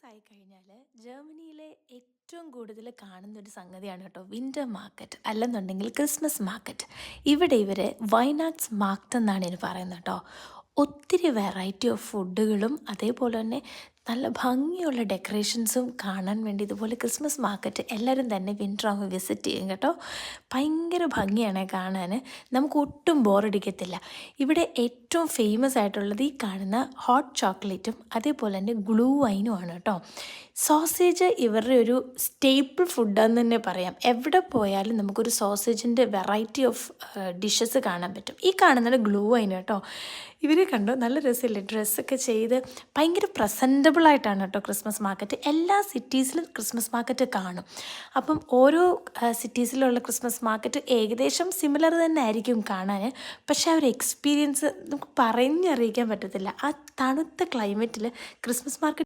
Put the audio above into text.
ആയി കഴിഞ്ഞാൽ ജർമ്മനിയിലെ ഏറ്റവും കൂടുതൽ കാണുന്ന ഒരു സംഗതിയാണ് കേട്ടോ വിൻ്റർ മാർക്കറ്റ് അല്ലെന്നുണ്ടെങ്കിൽ ക്രിസ്മസ് മാർക്കറ്റ്. ഇവിടെ ഇവർ വൈനാക്സ് മാർക്കറ്റ് എന്നാണ് ഇതിന് പറയുന്നത് കേട്ടോ. ഒത്തിരി വെറൈറ്റി ഓഫ് ഫുഡുകളും അതേപോലെ തന്നെ നല്ല ഭംഗിയുള്ള ഡെക്കറേഷൻസും കാണാൻ വേണ്ടി ഇതുപോലെ ക്രിസ്മസ് മാർക്കറ്റ് എല്ലാവരും തന്നെ വിൻ്റർ ആകുമ്പോൾ വിസിറ്റ് ചെയ്യും കേട്ടോ. ഭയങ്കര ഭംഗിയാണ് കാണാൻ, നമുക്ക് ഒട്ടും ബോറടിക്കത്തില്ല. ഇവിടെ ഏറ്റവും ഫേമസ് ആയിട്ടുള്ളത് ഈ കാണുന്ന ഹോട്ട് ചോക്ലേറ്റും അതേപോലെ തന്നെ ഗ്ലൂ വൈനും ആണ് കേട്ടോ. സോസേജ് ഇവരുടെ ഒരു സ്റ്റേപ്പിൾ ഫുഡാന്ന് തന്നെ പറയാം. എവിടെ പോയാലും നമുക്കൊരു സോസേജിൻ്റെ വെറൈറ്റി ഓഫ് ഡിഷസ് കാണാൻ പറ്റും. ഈ കാണുന്നത് ഗ്ലൂ വൈൻ കേട്ടോ. ഇവരെ കണ്ടോ, നല്ല രസമില്ലേ, ഡ്രസ്സൊക്കെ ചെയ്ത് ഭയങ്കര പ്രസൻറ്റബിളായിട്ടാണ് കേട്ടോ ക്രിസ്മസ് മാർക്കറ്റ്. എല്ലാ സിറ്റീസിലും ക്രിസ്മസ് മാർക്കറ്റ് കാണും. അപ്പം ഓരോ സിറ്റീസിലുള്ള ക്രിസ്മസ് മാർക്കറ്റ് ഏകദേശം സിമിലർ തന്നെ ആയിരിക്കും കാണാൻ. പക്ഷേ ആ ഒരു എക്സ്പീരിയൻസ് നമുക്ക് പറഞ്ഞറിയിക്കാൻ പറ്റത്തില്ല. ആ തണുത്ത ക്ലൈമറ്റിൽ ക്രിസ്മസ് മാർക്കറ്റ്